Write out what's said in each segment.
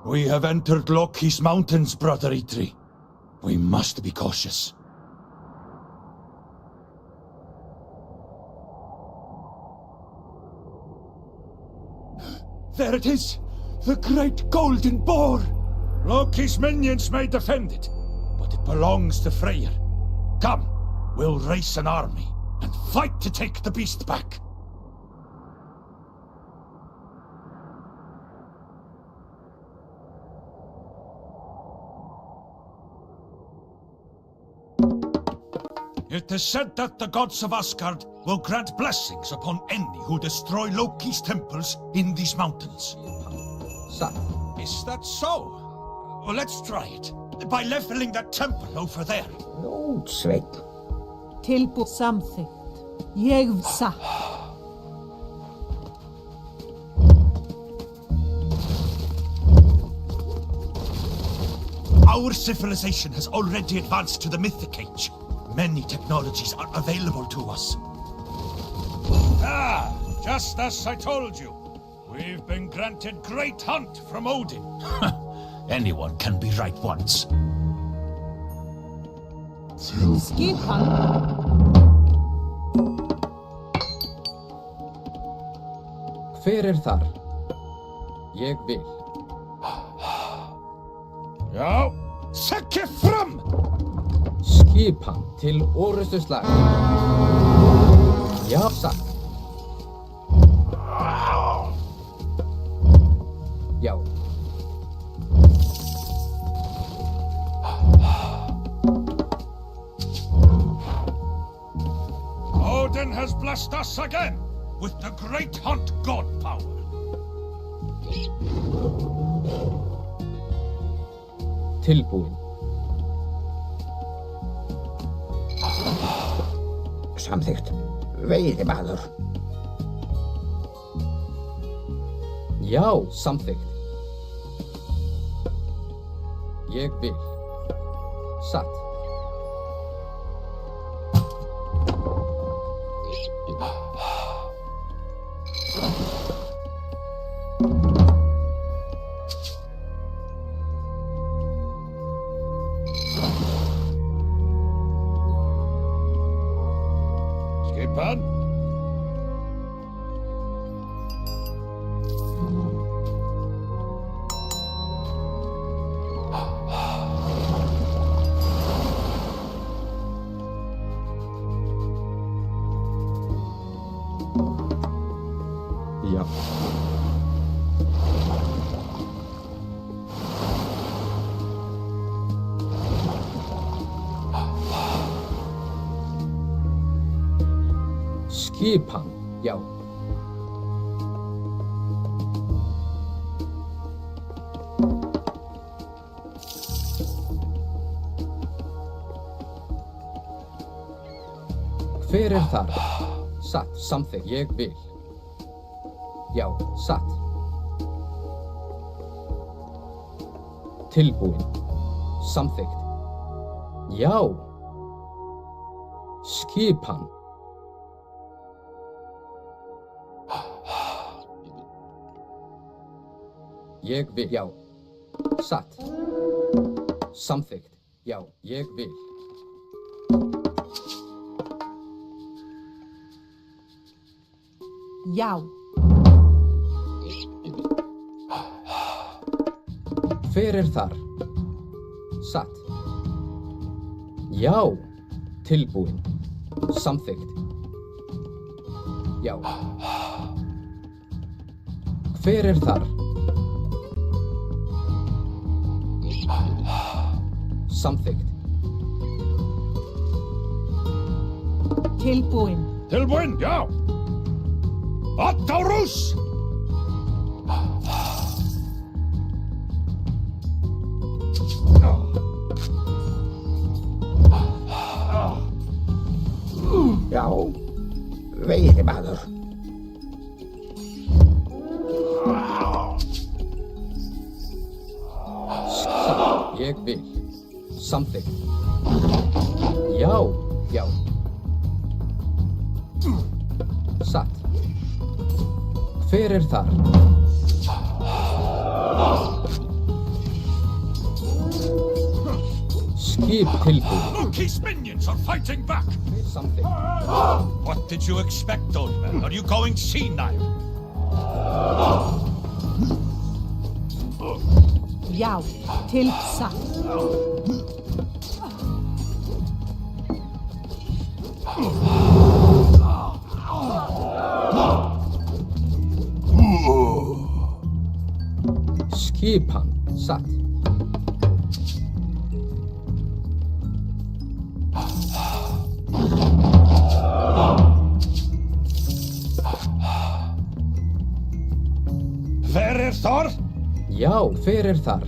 We have entered Loki's mountains, brother Eitri. We must be cautious. There it is! The great golden boar! Loki's minions may defend it, but it belongs to Freyr. Come, we'll raise an army and fight to take the beast back. It is said that the gods of Asgard will grant blessings upon any who destroy Loki's temples in these mountains. Is that so? Well, let's try it. By leveling that temple over there. Ljótsveinn. Tilbúið samþykkt. Ég satt. Our civilization has already advanced to the mythic age. Many technologies are available to us. Ah, just as I told you. We've been granted great hunt from Odin. Anyone can be right once. Skipan. Hver þar? Ég vil. Já, sekki fram! Skipan til orrustuslag. Já, satt. Já. Odin has blessed us again with the great hunt god power. Tilbúin. Samþykkt. Veiðimaður. Já, samþykkt. Ég vil. Satt. Skipan? Já. Skipan, já. Hver þar? Satt, samþykkt, ég vil. Já, satt. Tilbúin. Samþykkt. Já. Skipan. Ég vil. Já. Satt. Samþykkt. Já, ég vil. Já. Hver þar? Satt. Já. Tilbúin. Samþykkt. Já. Hver þar? Samþykkt. Tilbúin. Tilbúin, já! Adárus! Já, veiðimaður. Satt. Ég vil. Samþykkt. Já, já. Satt. Hver þar? Skip tilbúið. Loki's minions are fighting back! Samþykkt. What did you expect, old man? Are you going senile? Já, til satt. Skipan. Satt. Hver Thor? Já, hver þar?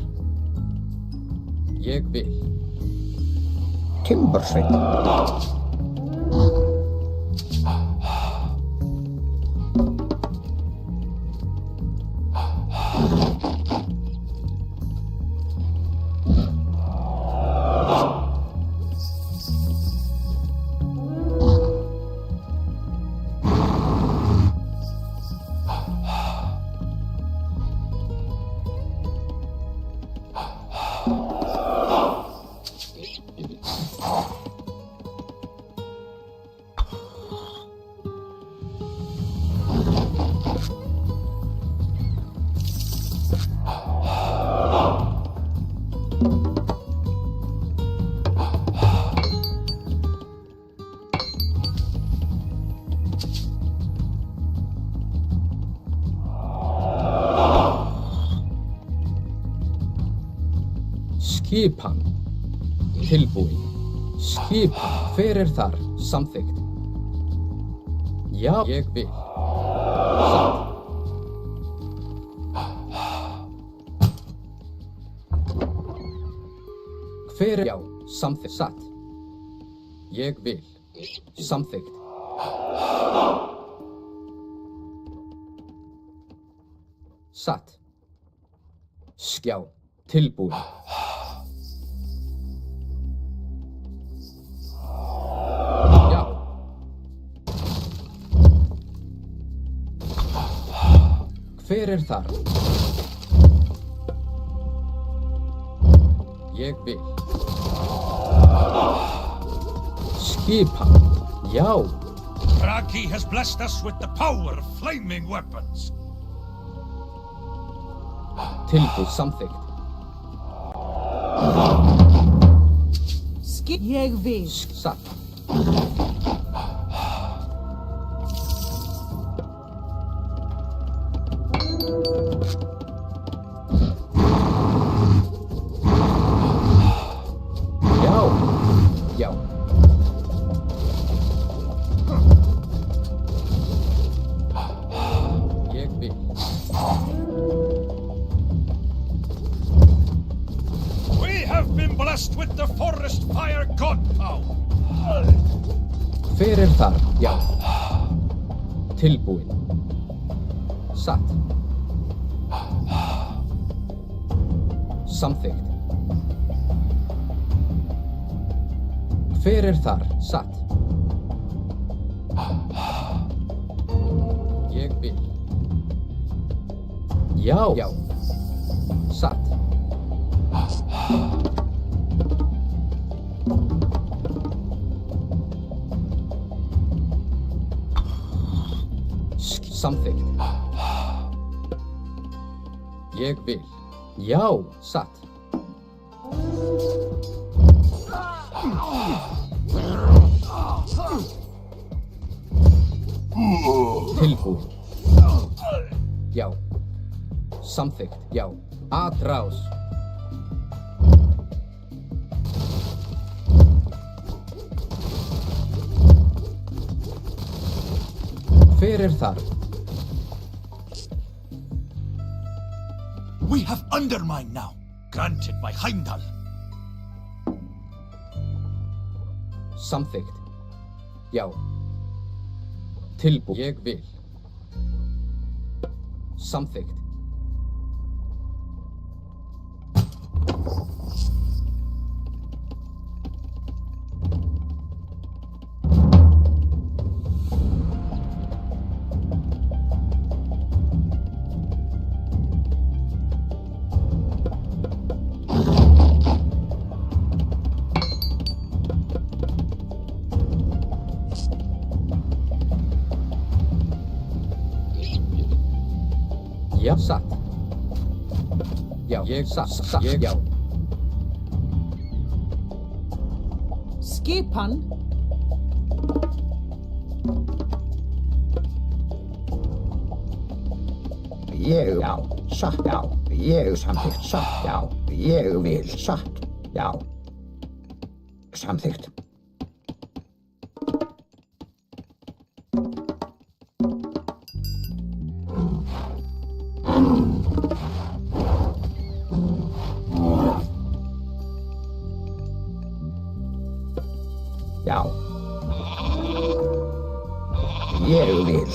Ég vil. Timbursveit. Skipan. Tilbúið. Skipan. Hver þar? Samþykkt. Já, ég vil. Satt. Hver já, samþykkt. Satt. Ég vil. Samþykkt. Satt. Skjá. Tilbúið. Já. Hver þar? Ég vil. Skipan. Já. Raki has blessed us with the power of flaming weapons. Tilbúið. Samþykkt. Ég vil. Satt. Já. Já. Ég vil. We have been blessed with the forest fire god power. Hver þar? Já. Tilbúið. Satt. Samþykkt. Hver þar? Satt. Ég vil. Já. Já. Satt. Samþykkt. Ég vil. Já, satt. Tilbúið. Já. Samþykkt. Já. Atrás. Hver þar? We have undermined now, granted by Heimdall. Samþykkt. Já. Tilbúið. Ég vil. Samþykkt. Já, satt. Já, ég satt. Ég, já. Skipan. Ég, já, satt, já. Ég samþykkt, satt, já. Ég vil, satt, já. Samþykkt. Já. Ég vil.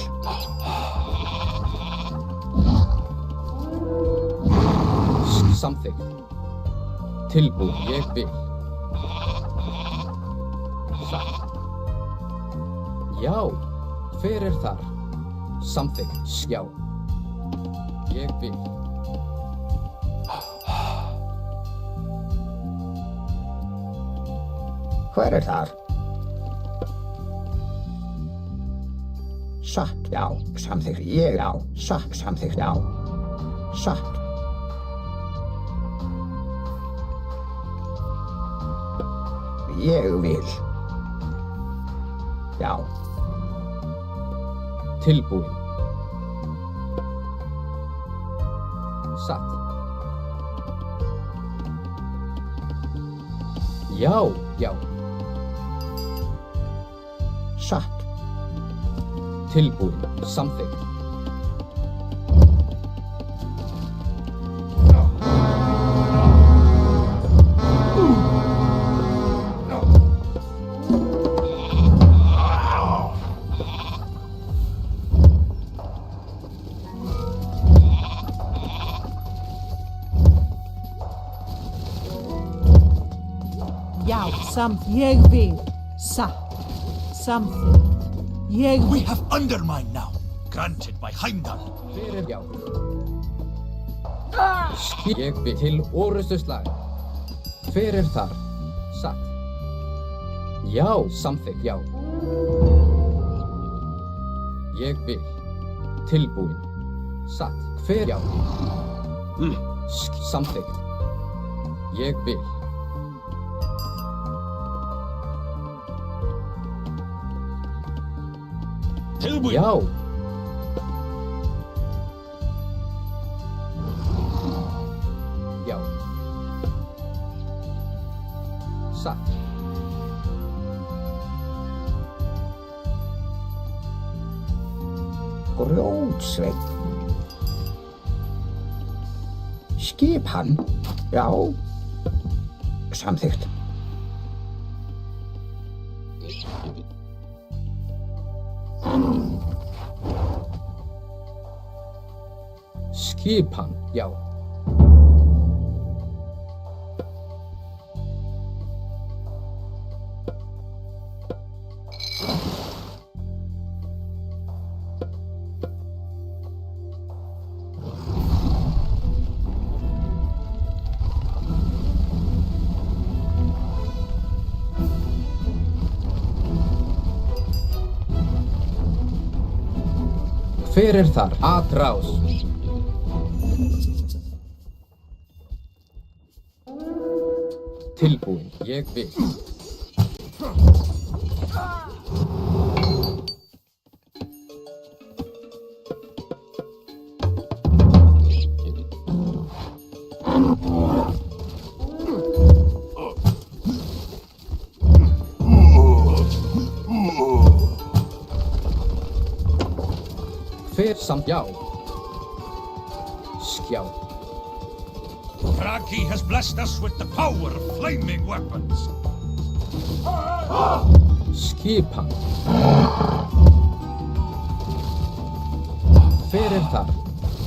Samþykkt. Tilbúin. Ég vil. Satt. Já. Hver er þar? Samþykkt. Já. Ég vil. Hver er þar? Satt, já. Samþykkt. Ég, já. Satt, samþykkt, já. Satt. Ég vil. Já. Tilbúin. Satt. Já, já. Satt. Tilbúin. Samþykkt. Já, ég vil. Satt. Samþykkt. Ég We vil. have undermined now, granted by Heimdall. Hver er já? Ég vil til orustu slag. Hver er þar? Satt. Já, samþykkt, já. Ég vil. Tilbúin. Satt. Hver já? Samþykkt. Ég vil. Tilbúin. Já. Já. Satt. Grjótsveinn. Skipan. Já. Samþykkt. Skipan, já. Hver er þar? Atrás. Tilbúin, ég vil. Hver samt já. Skjá. Raki has blessed us with the power of flaming weapons. Skipan. Hver er þar?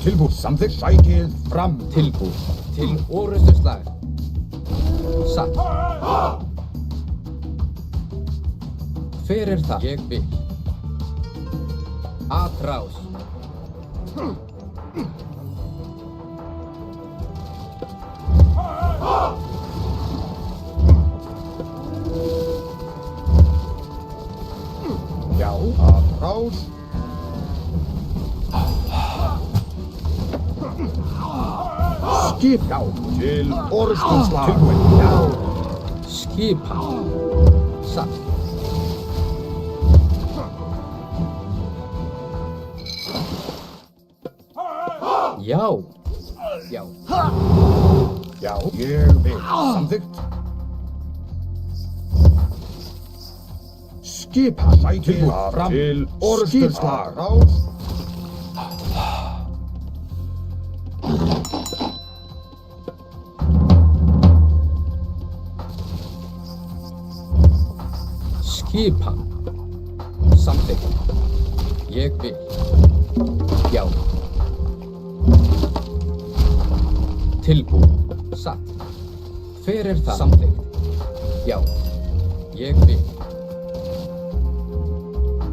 Tilbúið samþykkt. Sækið fram. Tilbúin. Til orustu slag. Satt. Hver er þar? Ég vil. Atrás. Já. Atrás. Skip, já. Til orrustuslag. Tilbúin, já. Skipan. Satt. Já. Já. Já, ég vil. Samþykkt. Skipan. Sækið fram. Til orrustuslag. Ráð. Skipan. Samþykkt. Ég vil. Já. Tilbúin. Satt. Hver er það? Samþykkt. Já. Ég vil.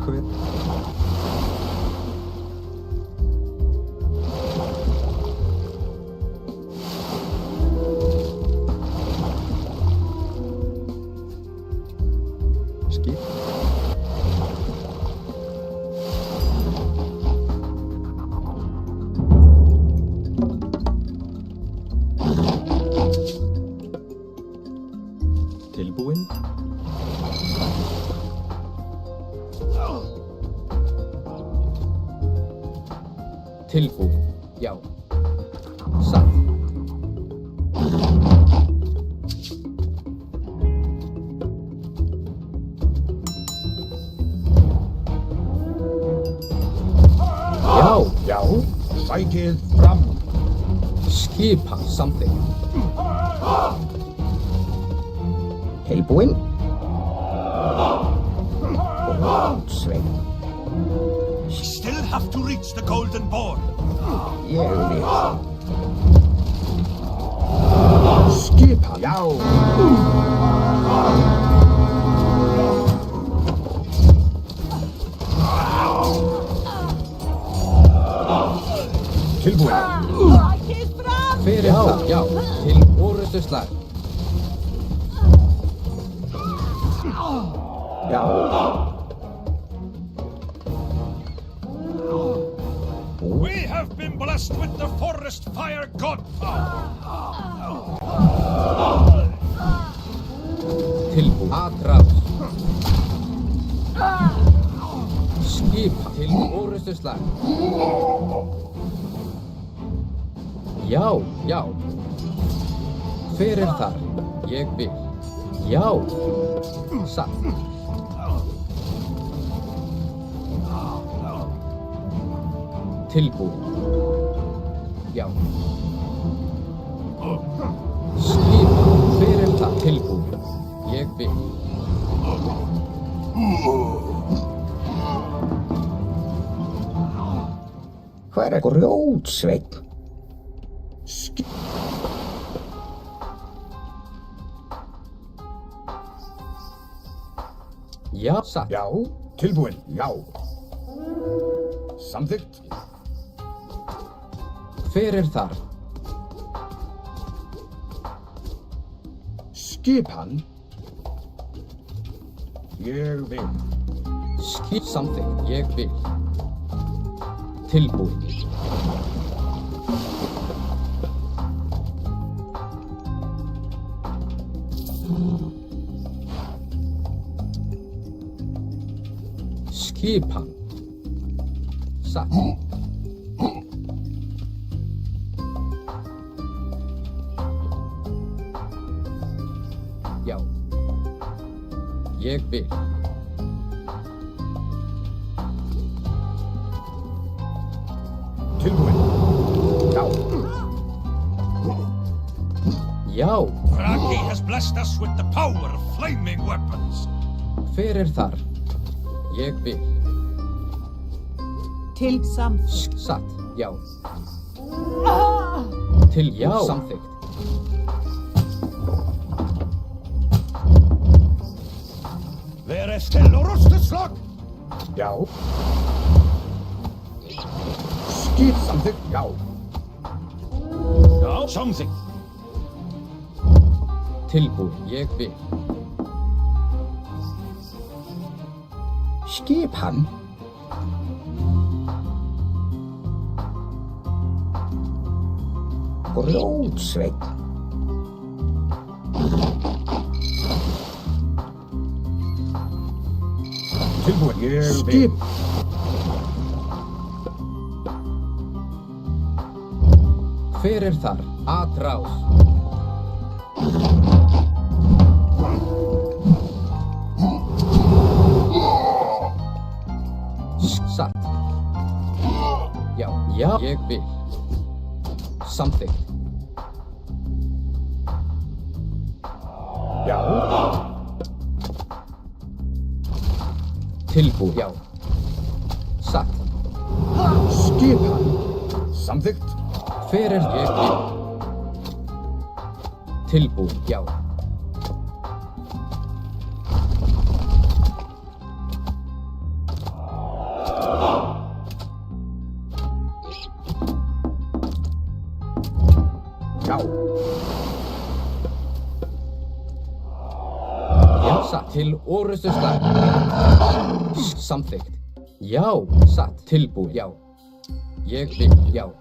Hver? Skip. Tilbúin. Tilbúin. Já. Satt. Já. Já. Sækið fram. Skipan. Samþykkt. Tilbúin. Rótsveinn. Still have to reach the Golden Boar. Ég vil. Skipan. Já. Tilbúin. Sækið fram! Hver er það? Já. Til orrustuslag. Já. We have been blessed with the forest fire god. Tilbúin. Atrás. Skipan. Til orrustuslag. Já. Já. Hver er þar? Ég vil. Já. Satt. Tilbúin. Já. Skipan. Hver er það? Tilbúin. Ég vil. Hver er Rótsveinn? Já. Satt. Já. Tilbúin. Já. Samþykkt. Hver er þar? Skipan. Ég vil. Skip. Samþykkt. Ég vil. Tilbúin. Skipan. Satt. Já. Ég vil. Tilbúin. Já. Já. Raki has blessed us with the power of flaming weapons. Hver er þar? Ég vil. Til samþykkt. Satt. Já. Til já. Samþykkt. Verið til orrustuslag. Já. Skip samþykkt. Já. Já, samþykkt. Tilbúin. Ég vil. Skipan. Grjótsveinn. Tilbúin. Skip. Hver er þar? Atrás. Satt. Já, já, ég vil. Samþykkt. Já. Tilbúið. Já. Satt. Skipan. Samþykkt. Hver er ég vil? Tilbúið. Já. Já. Já, satt. Til orrustuslag. Samþykkt. Já, satt. Tilbúið. Já. Ég vil. Já.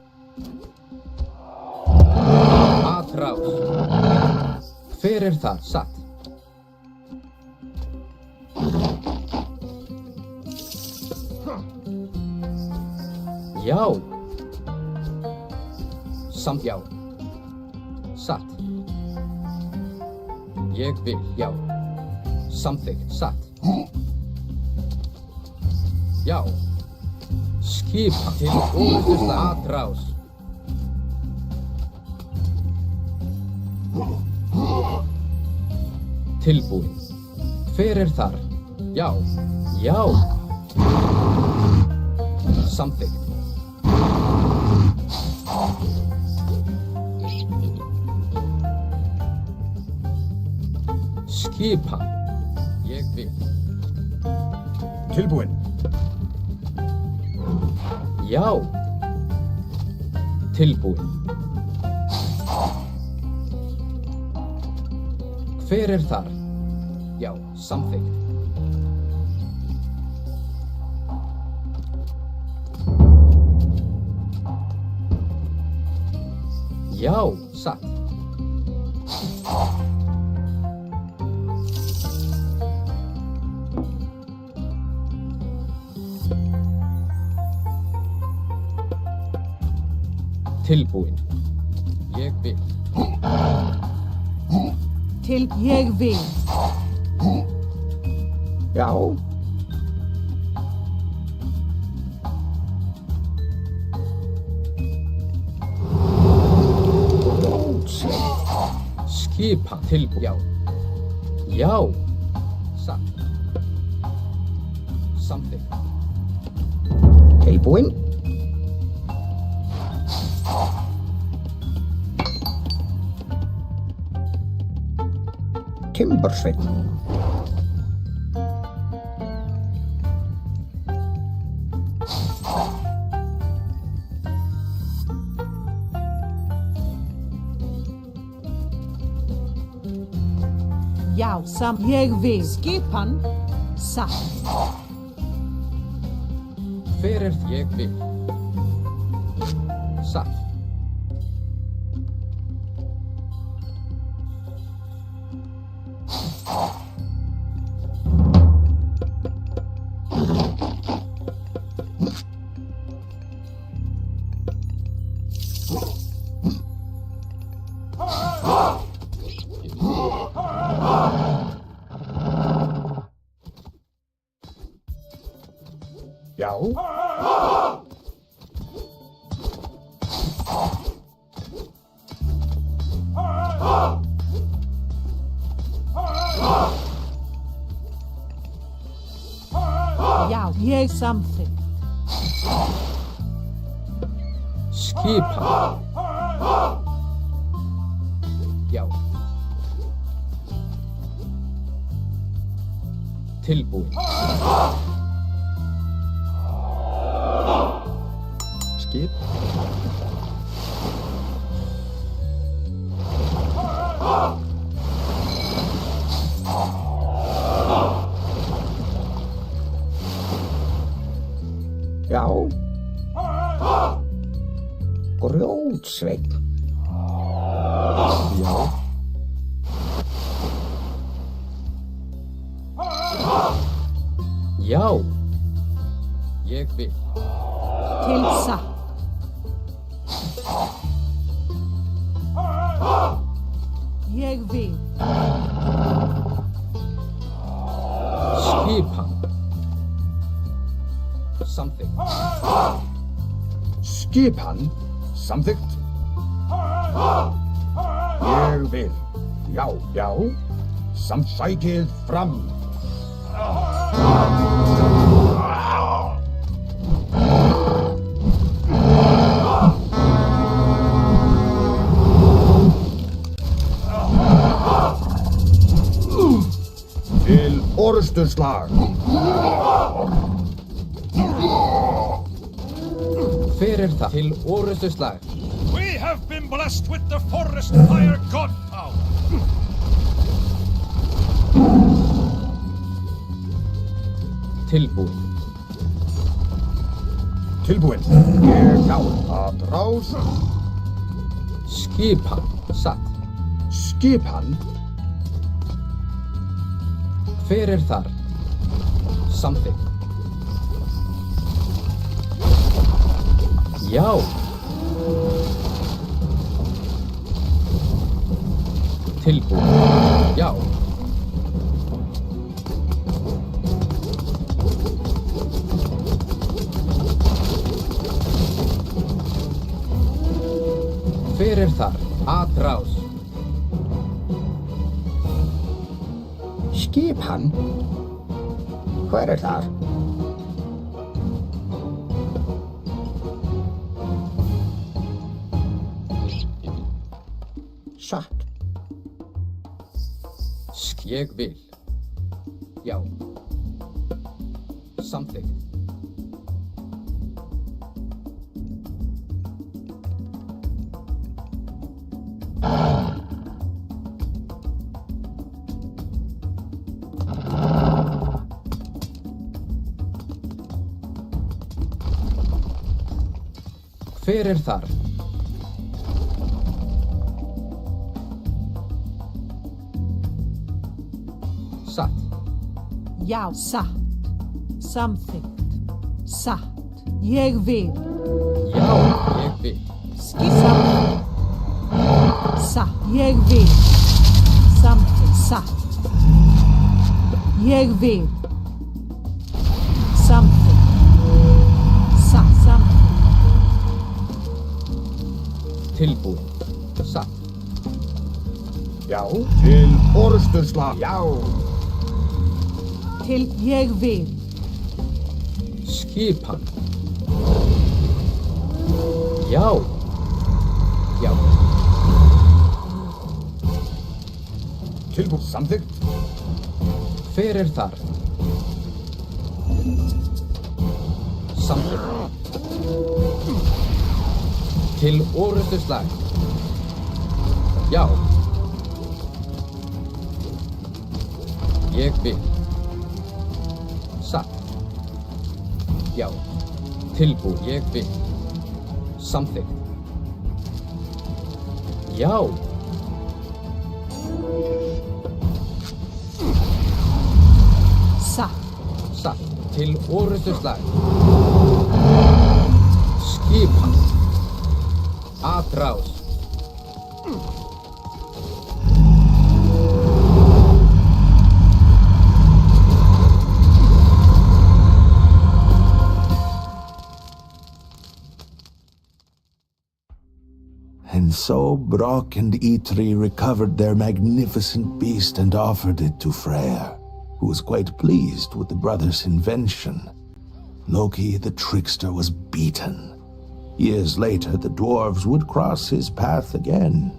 Atrás. Hver er það? Satt. Já. Samt. Já. Satt. Ég vil. Já. Samþykkt. Satt. Já. Skipa til orrustuslag. Atrás. Tilbúið. Hver er þar? Já. Já. Samþykkt. Skipa. Ég vil. Tilbúin. Já. Tilbúið. Hver er þar? Já, samþykkt. Já, satt. Tilbúin. Ég vil. Til ég vil. Já. Grjótsveinn. Skipa. Tilbúin. Já. Já. Satt. Samþykkt. Tilbúin. Timbursveinn. Já, ég vil. Skipan. Satt. Hver er ég vil? Satt. Já. Já, ég samþykkt. Skipa. Já. Tilbúin. Skip. Já. Grjótsveinn. Já. Já. Ég vil. Til satt. Ég vil. Skipan. Samþykkt. Skipan. Samþykkt. Ég vil. Já, já. Sækið fram. Til orustuslag. Hver það? Til orustuslag. We have been blessed with the forest fire god power. Tilbúin. Tilbúin. Ég á að rás. Skipan. Satt. Skipan. Hver þar? Samþykkt. Já. Tilbúin. Já. Hver þar? Atrás. Skipan. Hver þar? Satt. Ég vil. Já. Samþykkt. Hver þar? Satt. Já, satt. Samþykkt. Satt. Ég vil. Já, ég vil. Samþykkt. Satt. Ég vil. Samþykkt. Satt. Ég vil. Samþykkt. Satt. Samþykkt. Tilbúin. Satt. Já. Til orustuslag. Já. Til ég vil. Skipan. Já. Já. Tilbúin. Samþykkt. Hver þar? Samþykkt. Til orustuslag. Já. Ég vil. Satt. Já. Tilbúin. Ég vil. Samþykkt. Já. Satt. Satt. Til orustuslag. Skipan. Atrás. And so Brock and Eitri recovered their magnificent beast and offered it to Freyr, who was quite pleased with the brothers' invention. Loki the trickster was beaten. Years later, the dwarves would cross his path again.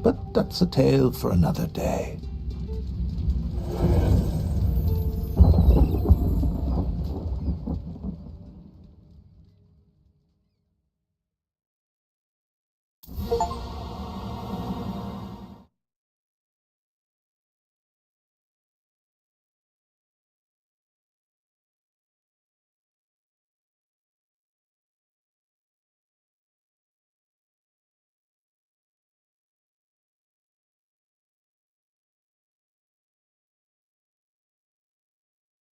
But that's a tale for another day.